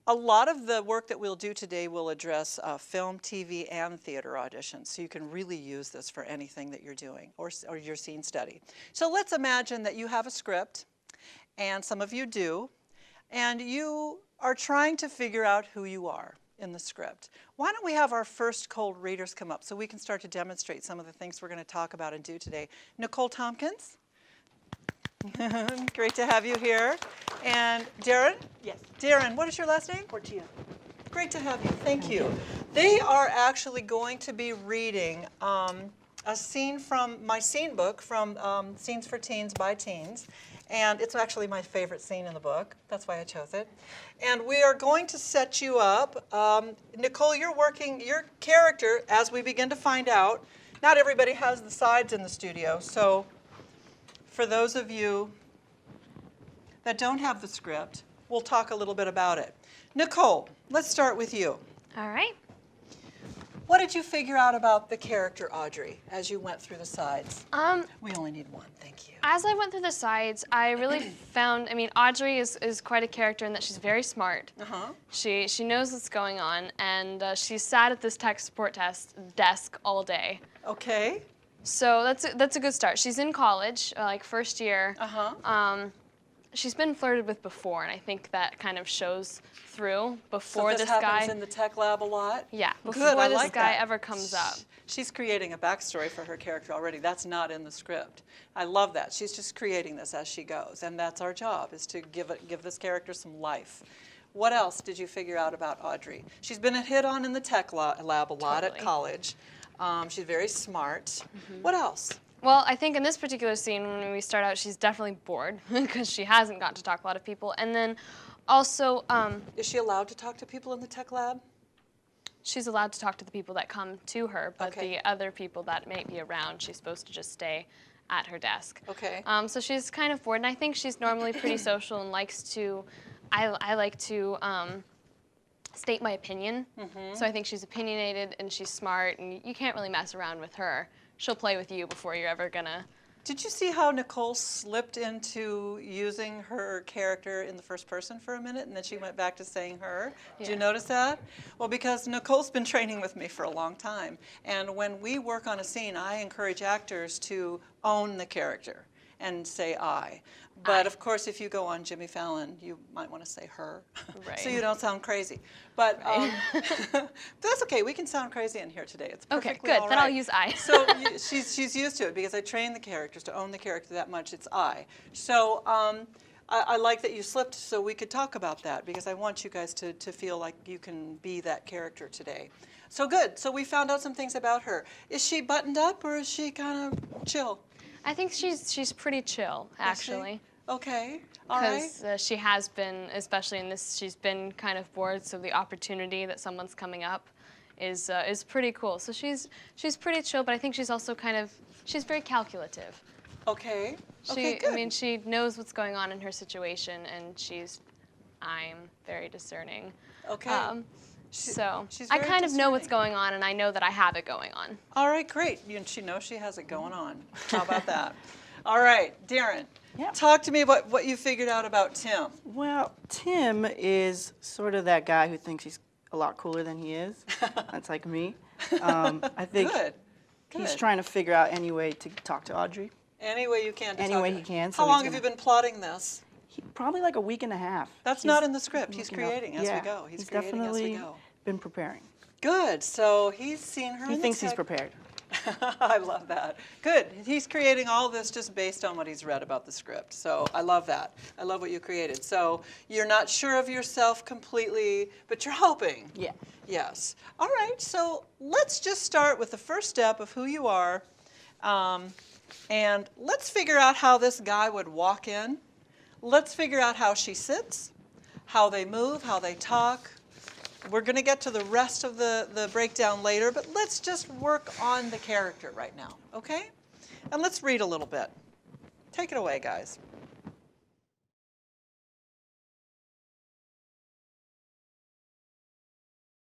A lot of the work that we'll do today will address film, TV, and theater auditions. So you can really use this for anything that you're doing or your scene study. So let's imagine that you have a script, and some of you do, and you are trying to figure out who you are in the script. Why don't we have our first cold readers come up so we can start to demonstrate some of the things we're going to talk about and do today. Nicole Tompkins. Great to have you here. And Darren? Yes. Darren, what is your last name? Portia. Great to have you. Thank you. They are actually going to be reading a scene from my scene book, from Scenes for Teens by Teens. And it's actually my favorite scene in the book. That's why I chose it. And we are going to set you up. Nicole, you're working your character, as we begin to find out. Not everybody has the sides in the studio, so for those of you that don't have the script, we'll talk a little bit about it. Nicole, let's start with you. All right. What did you figure out about the character Audrey as you went through the sides? We only need one, thank you. As I went through the sides, I really found, Audrey is quite a character in that she's very smart. She knows what's going on, and she sat at this tech support desk all day. Okay. So that's a good start. She's in college, like first year. She's been flirted with before, and I think that kind of shows through before so this guy. happens in the tech lab a lot? Yeah, before Good, this like guy that. ever comes up. She's creating a backstory for her character already. That's not in the script. I love that. She's just creating this as she goes, and that's our job, is to give this character some life. What else did you figure out about Audrey? She's been hit on in the tech lab a lot at college. She's very smart. What else? Well, I think in this particular scene, when we start out, she's definitely bored because she hasn't got to talk to a lot of people. And then also... is she allowed to talk to people in the tech lab? She's allowed to talk to the people that come to her, but the other people that may be around, she's supposed to just stay at her desk. Okay. So she's kind of bored, and I think she's normally pretty social and likes to... I like to state my opinion. So I think she's opinionated and she's smart, and you can't really mess around with her. She'll play with you before you're ever gonna... Did you see how Nicole slipped into using her character in the first person for a minute, and then she went back to saying her? Yeah. Did you notice that? Well, because Nicole's been training with me for a long time, and when we work on a scene, I encourage actors to own the character and say I. But of course, if you go on Jimmy Fallon, you might want to say her, Right. so you don't sound crazy. But that's okay. We can sound crazy in here today. It's perfectly Okay, good. all Then right. I'll use I. So she's used to it because I train the characters to own the character that much. It's I. So I like that you slipped so we could talk about that, because I want you guys to feel like you can be that character today. So good. So we found out some things about her. Is she buttoned up, or is she kind of chill? I think she's pretty chill, actually. Okay, all right. Because she has been, especially in this, she's been kind of bored, so the opportunity that someone's coming up is pretty cool. So she's pretty chill, but I think she's also she's very calculative. Okay, okay, good. I mean, she knows what's going on in her situation, and I'm very discerning. Okay. So she's I very kind of know what's discerning. going on, and I know that I have it going on. All right, great. She knows she has it going on. How about that? All right, Darren. Yeah. Talk to me about what you figured out about Tim. Well, Tim is sort of that guy who thinks he's a lot cooler than he is. That's like me. I think Good. he's trying to figure out any way to talk to Audrey. Any way you can to Any talk way to he her. can, so How he's long have you been plotting this? Probably like a week and a half. That's He's not in the script. He's looking up. creating as we go. He's creating definitely as we go. been preparing. Good. So he's seen her. He in the thinks he's tech- prepared. I love that. Good. He's creating all this just based on what he's read about the script. So I love that. I love what you created. So you're not sure of yourself completely, but you're hoping. Yeah. Yes. All right. So let's just start with the first step of who you are. And let's figure out how this guy would walk in. Let's figure out how she sits, how they move, how they talk. We're going to get to the rest of the breakdown later, but let's just work on the character right now, okay? And let's read a little bit. Take it away, guys.